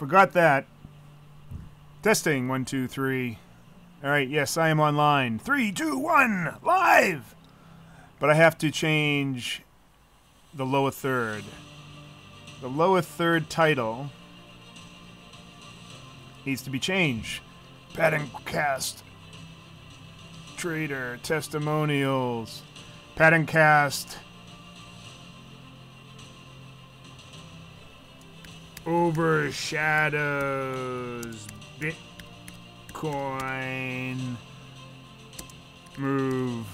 forgot that. Testing, 1, 2, 3. All right, yes, I am online. 3, 2, 1, live! But I have to change the lower third. The lower third title needs to be changed. PatternCast. Trader. Testimonials. PatternCast. Overshadows. Bitcoin. Move.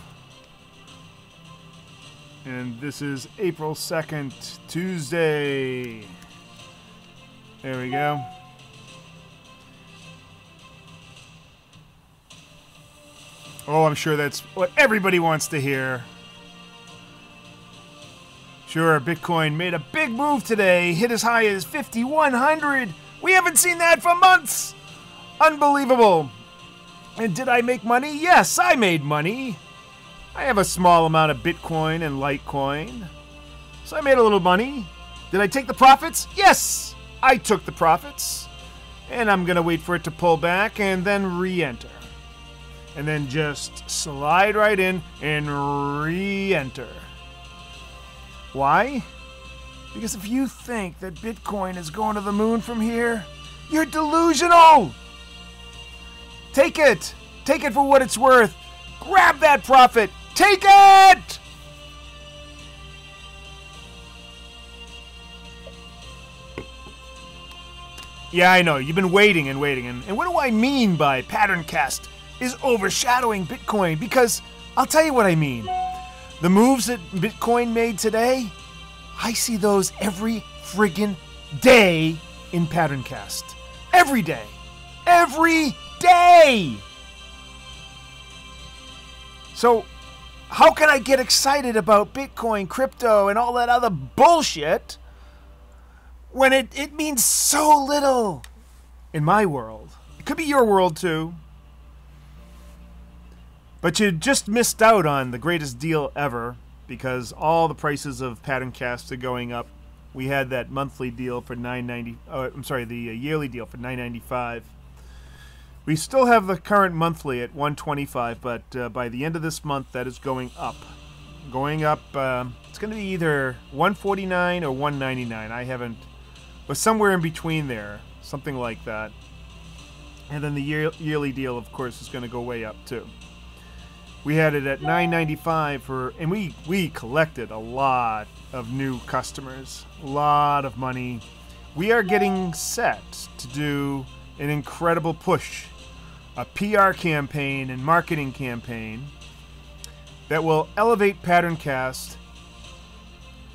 And this is April 2nd, Tuesday. There we go. Oh, I'm sure that's what everybody wants to hear. Sure, Bitcoin made a big move today, hit as high as 5,100. We haven't seen that for months. Unbelievable. And did I make money? Yes, I made money. I have a small amount of Bitcoin and Litecoin, so I made a little money. Did I take the profits? Yes, I took the profits. And I'm going to wait for it to pull back and then re-enter. And then just slide right in and re-enter. Why? Because if you think that Bitcoin is going to the moon from here, you're delusional. Take it. Take it for what it's worth. Grab that profit. Take it! Yeah, I know. You've been waiting and waiting. And what do I mean by PatternCast is overshadowing Bitcoin? Because I'll tell you what I mean. The moves that Bitcoin made today, I see those every friggin' day in PatternCast. Every day. Every day! So, how can I get excited about Bitcoin, crypto, and all that other bullshit when it means so little in my world? It could be your world too. But you just missed out on the greatest deal ever because all the prices of PatternCast are going up. We had that monthly deal for $9.90. I'm sorry, the yearly deal for $9.95. We still have the current monthly at $125, but by the end of this month, that is going up. Going up, it's going to be either $149 or $199. I haven't, but somewhere in between there, something like that. And then the yearly deal, of course, is going to go way up too. We had it at $9.95 for, and we collected a lot of new customers, a lot of money. We are getting set to do an incredible push. A PR campaign and marketing campaign that will elevate PatternCast,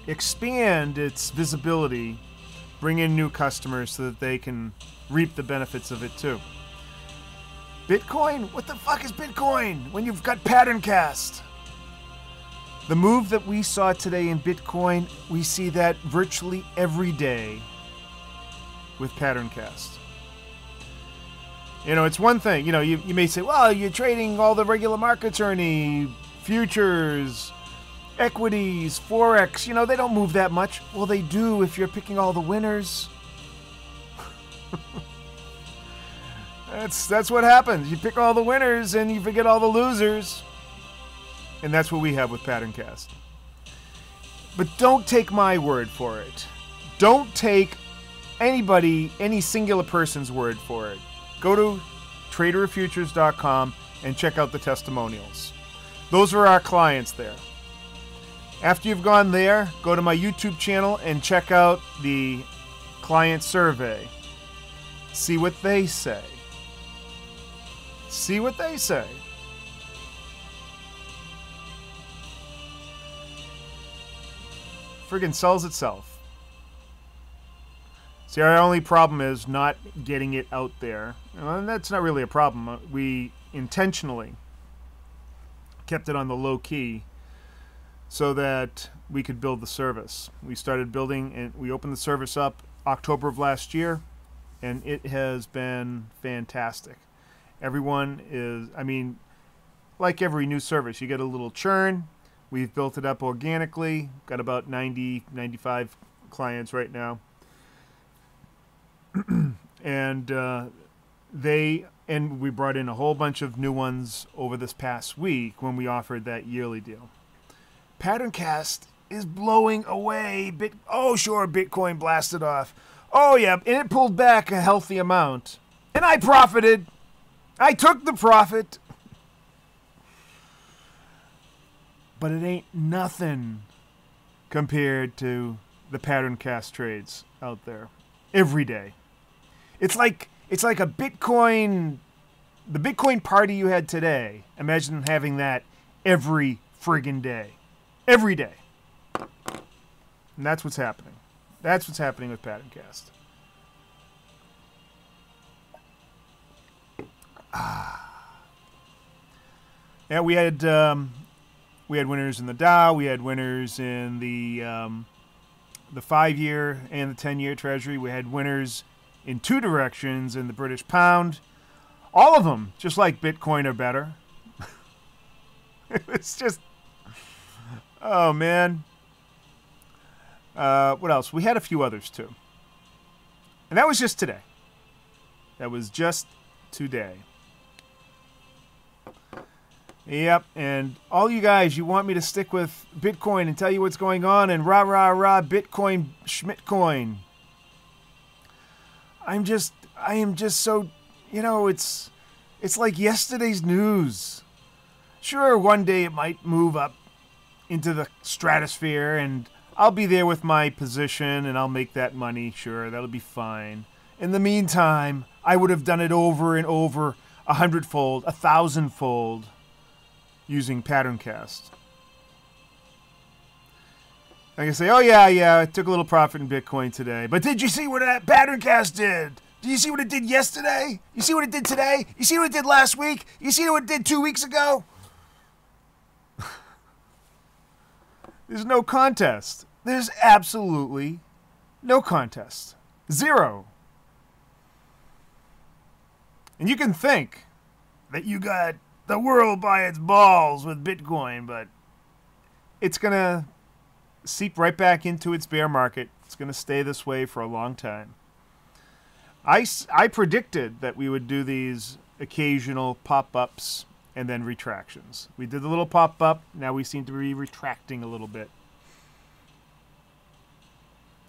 expand its visibility, bring in new customers so that they can reap the benefits of it too. Bitcoin? What the fuck is Bitcoin when you've got PatternCast? The move that we saw today in Bitcoin, we see that virtually every day with PatternCast. You know, it's one thing, you know, you may say, well, you're trading all the regular markets, Ernie, futures, equities, Forex, you know, they don't move that much. Well, they do if you're picking all the winners. That's what happens. You pick all the winners and you forget all the losers. And that's what we have with PatternCast. But don't take my word for it. Don't take any singular person's word for it. Go to traderofutures.com and check out the testimonials. Those are our clients there. After you've gone there, go to my YouTube channel and check out the client survey. See what they say. See what they say. Friggin' sells itself. See, our only problem is not getting it out there. And that's not really a problem. We intentionally kept it on the low key so that we could build the service. We started building and we opened the service up October of last year, and it has been fantastic. Everyone is, I mean, like every new service, you get a little churn. We've built it up organically. Got about 90, 95 clients right now. And we brought in a whole bunch of new ones over this past week when we offered that yearly deal. PatternCast is blowing away. Oh, sure, Bitcoin blasted off. Oh, yeah, and it pulled back a healthy amount. And I profited. I took the profit. But it ain't nothing compared to the PatternCast trades out there every day. It's like a Bitcoin, the Bitcoin party you had today. Imagine having that every friggin' day. Every day. And that's what's happening. That's what's happening with PatternCast. Yeah, we had winners in the Dow. We had winners in the 5-year and the 10-year Treasury. We had winners in 2 directions in the British pound. All of them, just like Bitcoin, are better. It's just, oh man. What else? We had a few others too. And that was just today. That was just today. Yep, and all you guys, you want me to stick with Bitcoin and tell you what's going on and rah, rah, rah, Bitcoin, Schmitcoin. I am just so, it's like yesterday's news. Sure, one day it might move up into the stratosphere and I'll be there with my position and I'll make that money. Sure, that'll be fine. In the meantime, I would have done it over and over, 100-fold, 1,000-fold. Using PatternCast. I can say, oh yeah, I took a little profit in Bitcoin today. But did you see what that PatternCast did? Did you see what it did yesterday? You see what it did today? You see what it did last week? You see what it did 2 weeks ago? There's no contest. There's absolutely no contest. Zero. And you can think that you got the world by its balls with Bitcoin, but it's going to seep right back into its bear market. It's going to stay this way for a long time. I predicted that we would do these occasional pop-ups and then retractions. We did the little pop-up. Now we seem to be retracting a little bit.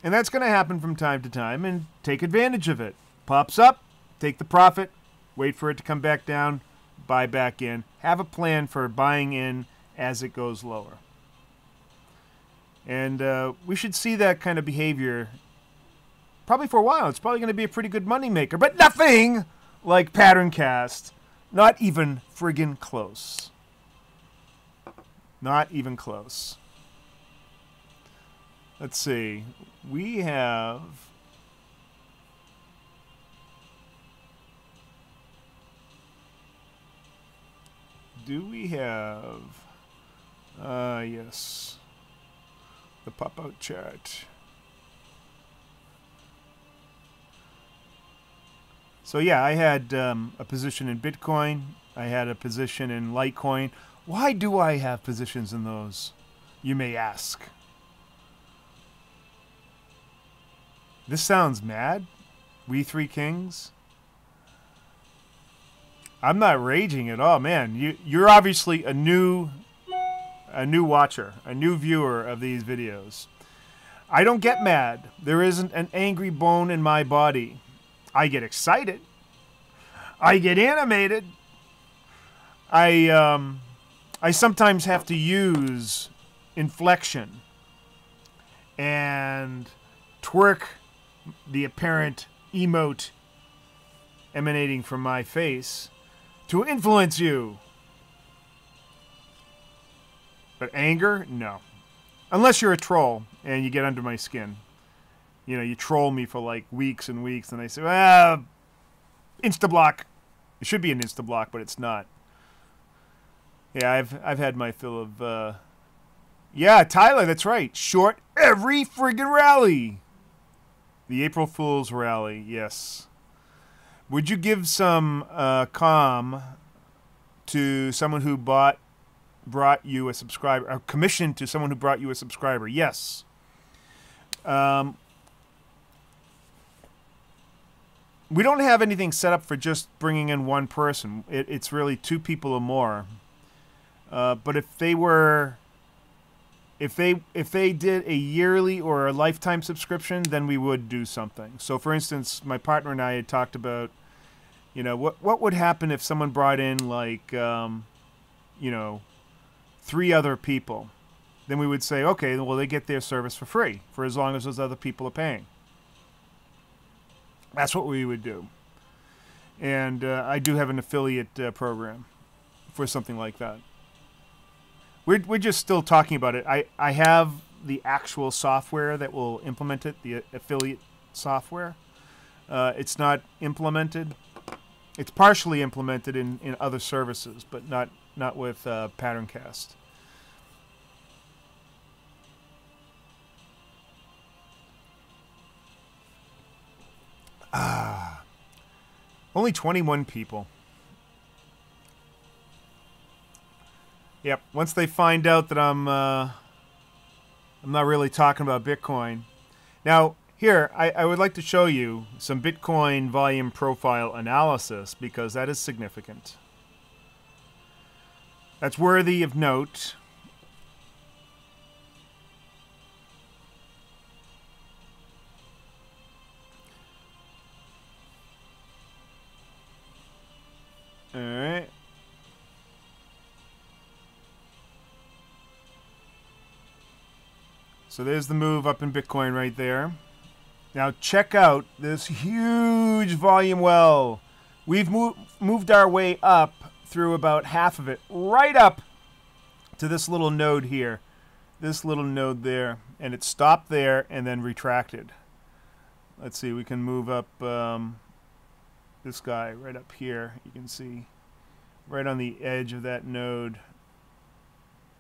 And that's going to happen from time to time, and take advantage of it. Pops up, take the profit, wait for it to come back down, buy back in. Have a plan for buying in as it goes lower. And we should see that kind of behavior probably for a while. It's probably going to be a pretty good money maker, but nothing like PatternCast. Not even friggin' close. Not even close. Let's see. We have... Do we have... yes. The pop-out chart. So yeah, I had a position in Bitcoin. I had a position in Litecoin. Why do I have positions in those? You may ask. This sounds mad. We Three Kings. I'm not raging at all, man. You're obviously a new watcher, a new viewer of these videos. I don't get mad. There isn't an angry bone in my body. I get excited. I get animated. I sometimes have to use inflection and twerk the apparent emote emanating from my face to influence you. But anger? No. Unless you're a troll and you get under my skin. You know, you troll me for like weeks and weeks, and I say, well, Instablock. It should be an Instablock, but it's not. Yeah, I've had my fill of, yeah, Tyler, that's right. Short every friggin' rally. The April Fool's rally, yes. Would you give some calm to someone who brought you a subscriber, a commission to someone who brought you a subscriber? Yes. we don't have anything set up for just bringing in one person. It's really two people or more. But if they were, if they did a yearly or a lifetime subscription, then we would do something. So, for instance, my partner and I had talked about, you know, what would happen if someone brought in like, you know, 3 other people. Then we would say, okay, well, they get their service for free for as long as those other people are paying. That's what we would do. And I do have an affiliate program for something like that. We're just still talking about it. I have the actual software that will implement it, the affiliate software. It's not implemented. It's partially implemented in other services, but not with PatternCast. Only 21 people. Yep. Once they find out that I'm not really talking about Bitcoin. Now, here, I would like to show you some Bitcoin volume profile analysis because that is significant. That's worthy of note. All right. So there's the move up in Bitcoin right there. Now check out this huge volume well. We've moved our way up through about half of it, right up to this little node here. This little node there. And it stopped there and then retracted. Let's see, we can move up this guy right up here. You can see right on the edge of that node.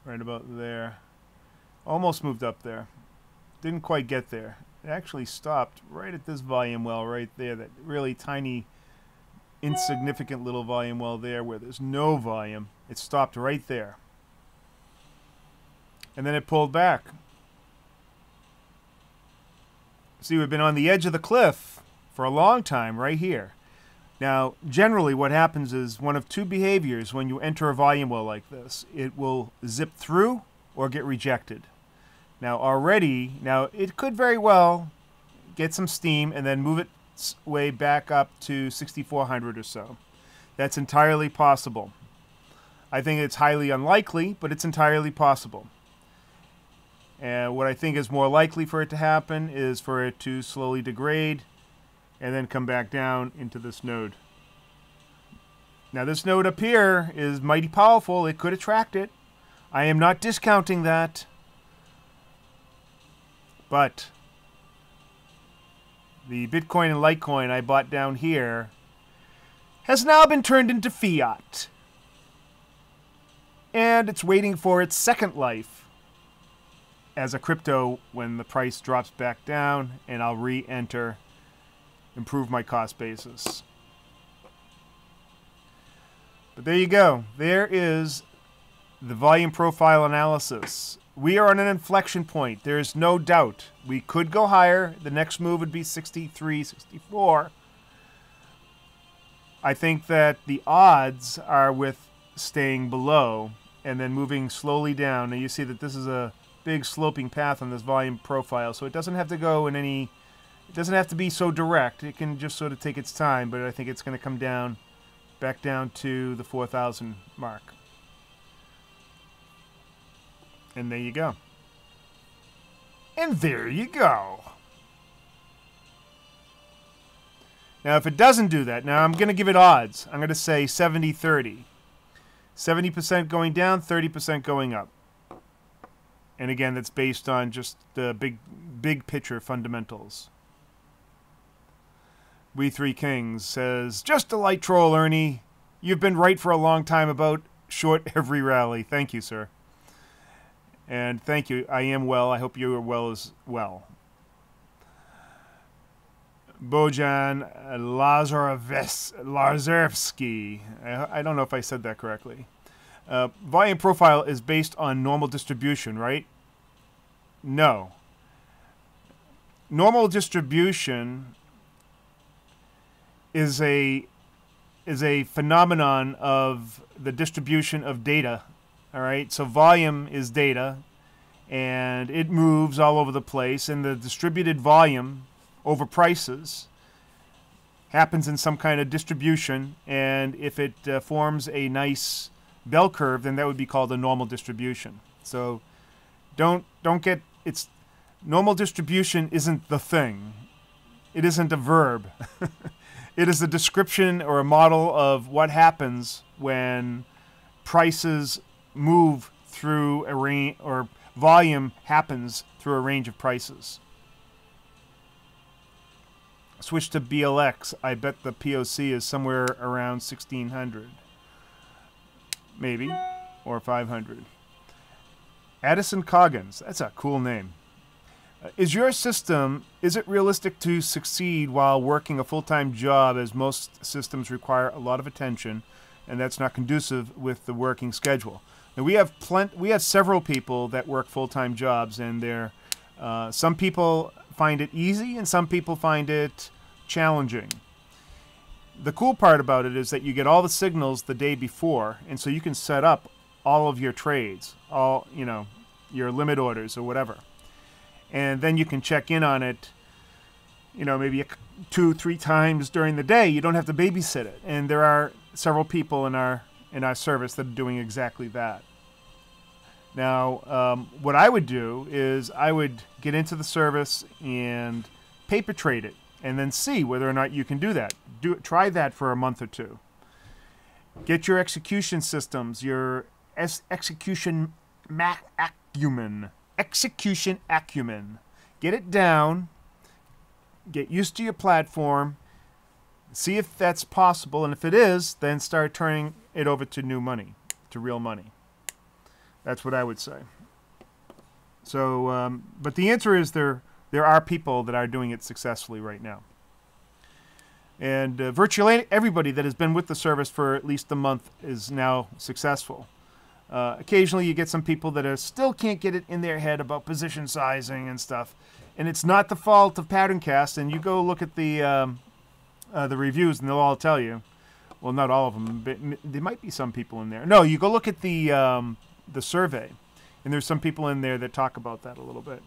Right about there. Almost moved up there. Didn't quite get there. It actually stopped right at this volume well right there. That really tiny, insignificant little volume well there where there's no volume. It stopped right there. And then it pulled back. See, we've been on the edge of the cliff for a long time right here. Now, generally what happens is one of two behaviors when you enter a volume well like this. It will zip through or get rejected. Now now it could very well get some steam and then move its way back up to 6,400 or so. That's entirely possible. I think it's highly unlikely, but it's entirely possible. And what I think is more likely for it to happen is for it to slowly degrade and then come back down into this node. Now this node up here is mighty powerful. It could attract it. I am not discounting that. But the Bitcoin and Litecoin I bought down here has now been turned into fiat. And it's waiting for its second life as a crypto when the price drops back down and I'll re-enter, improve my cost basis. But there you go. There is the volume profile analysis. We are on an inflection point. There is no doubt. We could go higher. The next move would be 63, 64. I think that the odds are with staying below and then moving slowly down. Now you see that this is a big sloping path on this volume profile, so it doesn't have to go in any, it doesn't have to be so direct. It can just sort of take its time, but I think it's going to come down, back down to the 4,000 mark. And there you go. And there you go. Now, if it doesn't do that, now I'm going to give it odds. I'm going to say 70-30. 70% going down, 30% going up. And again, that's based on just the big picture fundamentals. We Three Kings says, just a light troll, Ernie. You've been right for a long time about short every rally. Thank you, sir. And thank you. I am well. I hope you are well as well. Bojan Lazarevsky. I don't know if I said that correctly. Volume profile is based on normal distribution, right? No. Normal distribution is a phenomenon of the distribution of data. All right, so volume is data, and it moves all over the place, and the distributed volume over prices happens in some kind of distribution, and if it forms a nice bell curve, then that would be called a normal distribution. So don't get it's normal distribution isn't the thing. It isn't a verb. It is a description or a model of what happens when prices move through a range, or volume happens through a range of prices. Switch to BLX. I bet the POC is somewhere around 1600. Maybe. Or 500. Addison Coggins. That's a cool name. Is your system, is it realistic to succeed while working a full-time job, as most systems require a lot of attention, and that's not conducive with the working schedule? Now, we have several people that work full-time jobs, and some people find it easy and some people find it challenging. The cool part about it is that you get all the signals the day before, and so you can set up all of your trades, your limit orders or whatever. And then you can check in on it, maybe 2-3 times during the day. You don't have to babysit it. And there are several people in our service that are doing exactly that. Now, what I would do is I would get into the service and paper trade it, and then see whether or not you can do that. Try that for a month or two. Get your execution systems, your execution acumen. Execution acumen. Get it down. Get used to your platform. See if that's possible, and if it is, then start turning it over to new money, to real money. That's what I would say. So, but the answer is there are people that are doing it successfully right now. And virtually everybody that has been with the service for at least a month is now successful. Occasionally you get some people that still can't get it in their head about position sizing and stuff. And it's not the fault of PatternCast. And you go look at the reviews and they'll all tell you. Well, not all of them, but there might be some people in there. No, you go look at the survey. And there's some people in there that talk about that a little bit.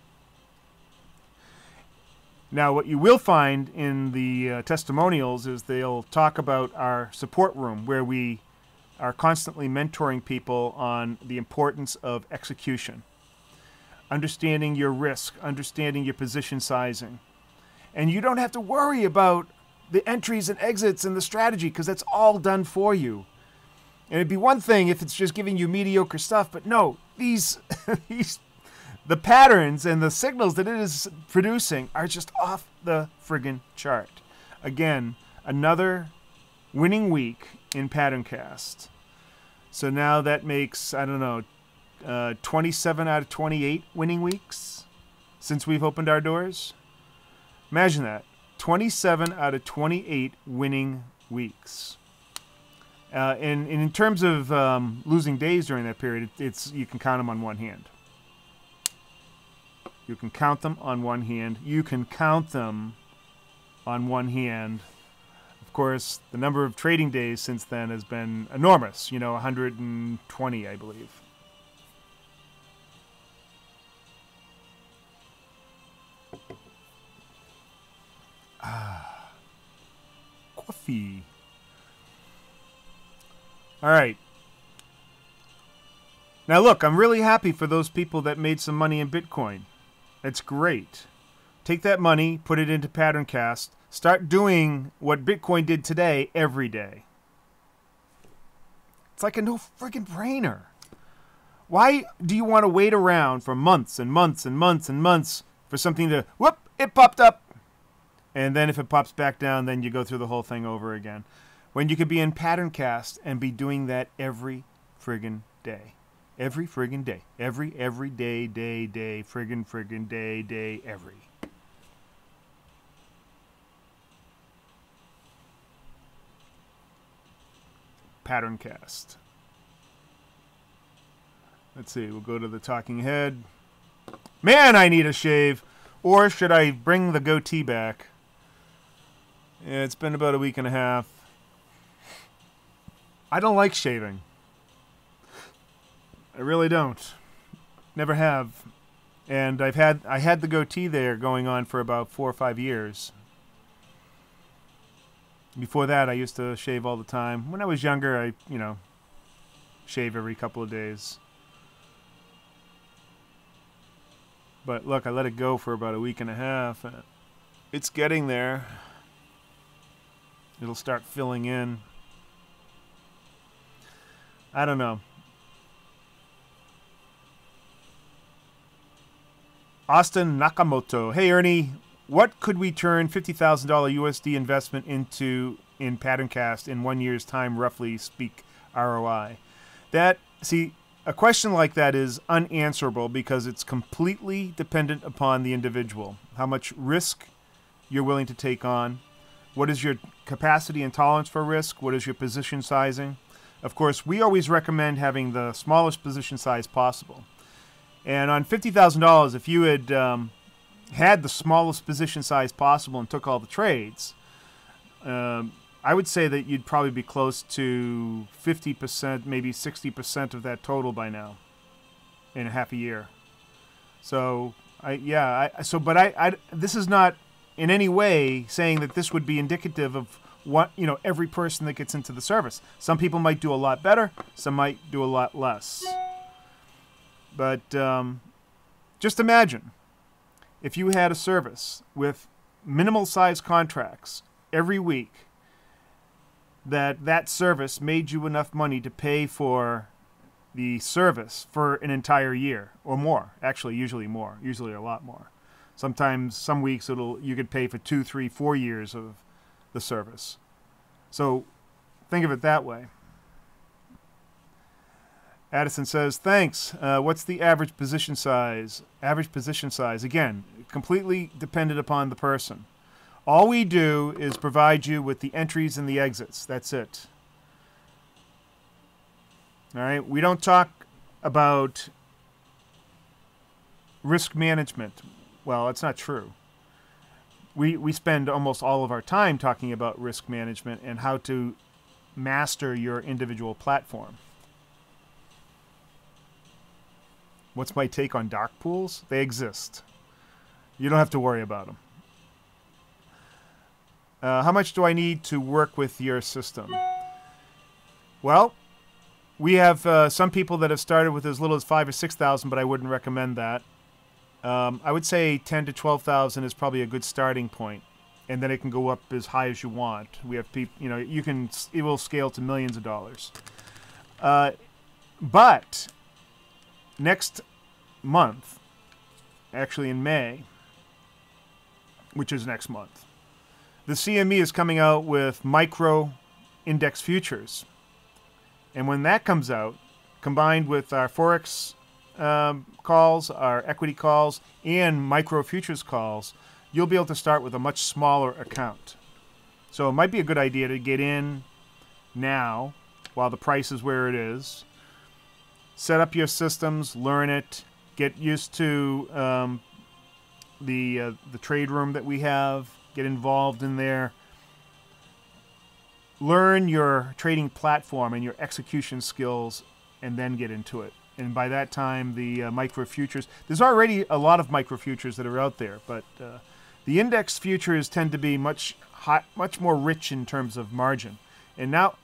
Now, what you will find in the testimonials is they'll talk about our support room, where we are constantly mentoring people on the importance of execution, understanding your risk, understanding your position sizing. And you don't have to worry about the entries and exits and the strategy, because that's all done for you. And it'd be one thing if it's just giving you mediocre stuff, but no, the patterns and the signals that it is producing are just off the friggin' chart. Again, another winning week in PatternCast. So now that makes, 27 out of 28 winning weeks since we've opened our doors. Imagine that. 27 out of 28 winning weeks. And in terms of losing days during that period, you can count them on one hand. You can count them on one hand. You can count them on one hand. Of course, the number of trading days since then has been enormous. 120, I believe. Coffee. All right. Now look, I'm really happy for those people that made some money in Bitcoin. It's great. Take that money, put it into PatternCast, start doing what Bitcoin did today every day. It's like a no friggin' brainer. Why do you want to wait around for months and months and months and months for something to, whoop, it popped up. And then if it pops back down, then you go through the whole thing over again. When you could be in PatternCast and be doing that every friggin' day. Every friggin' day. Every day, friggin' day, every. PatternCast. Let's see, we'll go to the talking head. Man, I need a shave. Or should I bring the goatee back? Yeah, it's been about a week and a half. I don't like shaving. I really don't. Never have. And I had the goatee there going on for about 4 or 5 years. Before that, I used to shave all the time. When I was younger, I, shave every couple of days. But look, I let it go for about a week and a half. It's getting there. It'll start filling in. I don't know. Austin Nakamoto. Hey, Ernie, what could we turn $50,000 USD investment into in PatternCast in 1 year's time, roughly speak ROI? A question like that is unanswerable because it's completely dependent upon the individual. How much risk you're willing to take on. What is your capacity and tolerance for risk? What is your position sizing? Of course, we always recommend having the smallest position size possible. And on $50,000, if you had had the smallest position size possible and took all the trades, I would say that you'd probably be close to 50%, maybe 60% of that total by now in a half a year. So, this is not in any way saying that this would be indicative of what, every person that gets into the service. Some people might do a lot better, some might do a lot less. But just imagine if you had a service with minimal size contracts every week, that service made you enough money to pay for the service for an entire year or more. Actually, usually more, usually a lot more. Sometimes, some weeks, you could pay for 2, 3, 4 years of the service. So think of it that way. Addison says, thanks. What's the average position size? Average position size, again, completely dependent upon the person. All we do is provide you with the entries and the exits. That's it. All right? We don't talk about risk management. Well, that's not true. We spend almost all of our time talking about risk management and how to master your individual platform. What's my take on dark pools? They exist. You don't have to worry about them. How much do I need to work with your system? Well, we have some people that have started with as little as 5,000 or 6,000, but I wouldn't recommend that. I would say 10,000 to 12,000 is probably a good starting point, and then it can go up as high as you want. We have people, it will scale to millions of dollars. But next month, actually in May, which is next month, the CME is coming out with micro index futures. And when that comes out, combined with our Forex calls, our equity calls, and micro futures calls, you'll be able to start with a much smaller account. So it might be a good idea to get in now while the price is where it is. Set up your systems, learn it, get used to the trade room that we have, get involved in there. Learn your trading platform and your execution skills, and then get into it. And by that time, the micro futures, there's already a lot of micro futures that are out there, but the index futures tend to be much more rich in terms of margin. And now,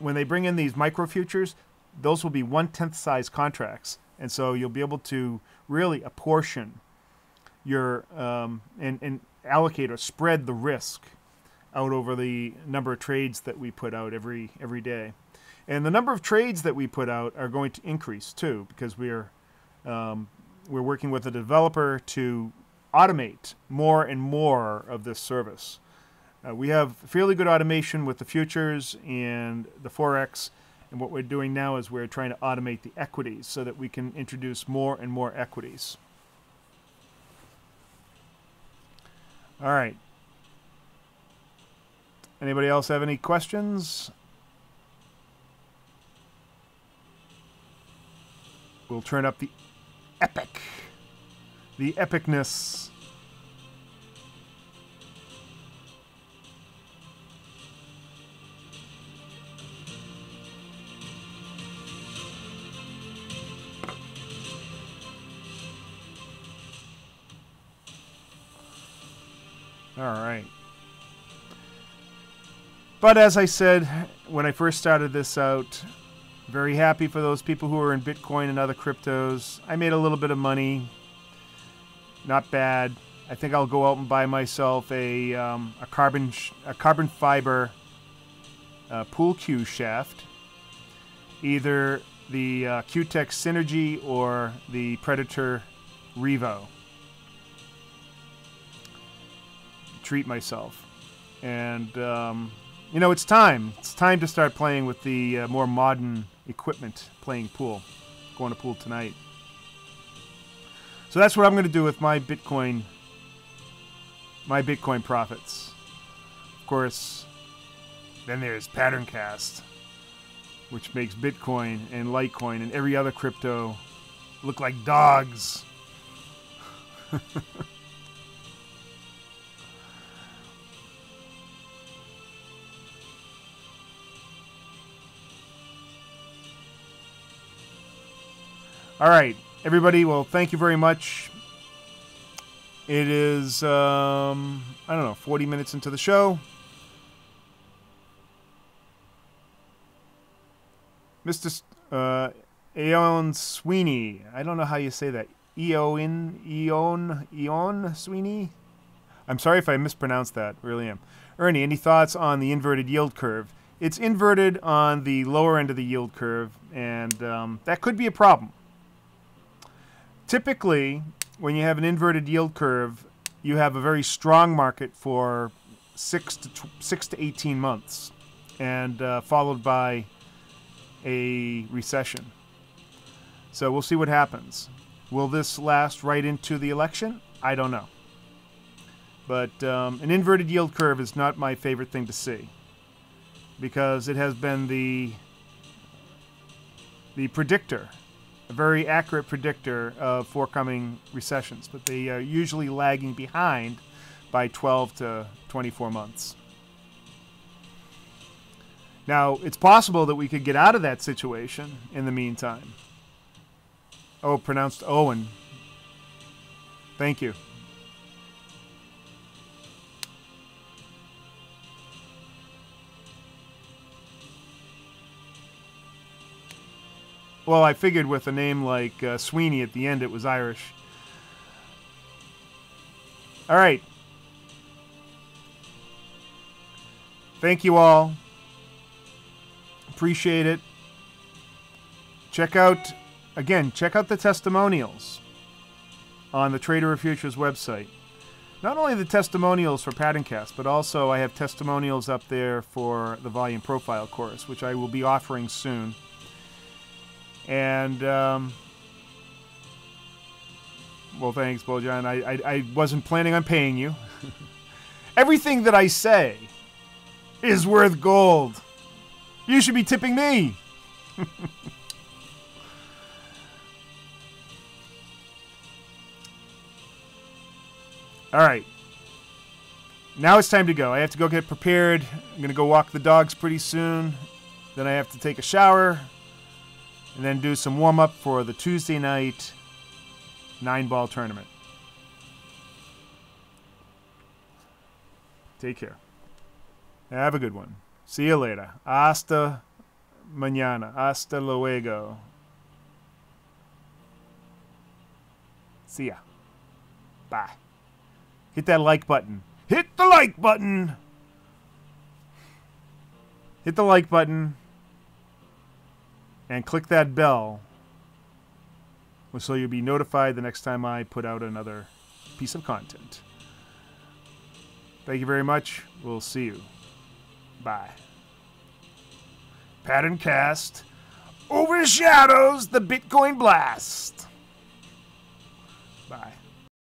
when they bring in these micro futures, those will be 1/10 size contracts, and so you'll be able to really apportion your and allocate or spread the risk out over the number of trades that we put out every day. And the number of trades that we put out are going to increase too, because we're working with a developer to automate more and more of this service. We have fairly good automation with the futures and the Forex, and what we're doing now is we're trying to automate the equities so that we can introduce more and more equities. All right. Anybody else have any questions? We'll turn up the epicness. All right. But as I said when I first started this out, very happy for those people who are in Bitcoin and other cryptos. I made a little bit of money. Not bad. I think I'll go out and buy myself a carbon fiber pool cue shaft. Either the Q-Tech Synergy or the Predator Revo. Treat myself. And, you know, it's time. It's time to start playing with the more modern equipment, playing pool. Going to pool tonight. So that's what I'm going to do with my Bitcoin profits. Of course, then there's PatternCast, which makes Bitcoin and Litecoin and every other crypto look like dogs. All right, everybody. Well, thank you very much. It is, I don't know, 40 minutes into the show. Mr. Eon Sweeney. I don't know how you say that. Eon Sweeney? I'm sorry if I mispronounced that. Really am. Ernie, any thoughts on the inverted yield curve? It's inverted on the lower end of the yield curve, and that could be a problem. Typically, when you have an inverted yield curve, you have a very strong market for 6 to 18 months, and followed by a recession. So we'll see what happens. Will this last right into the election? I don't know. But an inverted yield curve is not my favorite thing to see, because it has been the predictor, a very accurate predictor of forthcoming recessions, but they are usually lagging behind by 12 to 24 months. Now, it's possible that we could get out of that situation in the meantime. Oh, pronounced Owen. Thank you. Well, I figured with a name like Sweeney at the end, it was Irish. All right. Thank you all. Appreciate it. Check out the testimonials on the Trader of Futures website. Not only the testimonials for PatternCast, but also I have testimonials up there for the Volume Profile course, which I will be offering soon. And, well, thanks, Bojan. I wasn't planning on paying you. Everything that I say is worth gold. You should be tipping me. All right. Now it's time to go. I have to go get prepared. I'm going to go walk the dogs pretty soon. Then I have to take a shower. And then do some warm-up for the Tuesday night 9-ball tournament. Take care. Have a good one. See you later. Hasta mañana. Hasta luego. See ya. Bye. Hit that like button. Hit the like button! Hit the like button. And click that bell so you'll be notified the next time I put out another piece of content. Thank you very much. We'll see you. Bye. PatternCast overshadows the Bitcoin blast. Bye.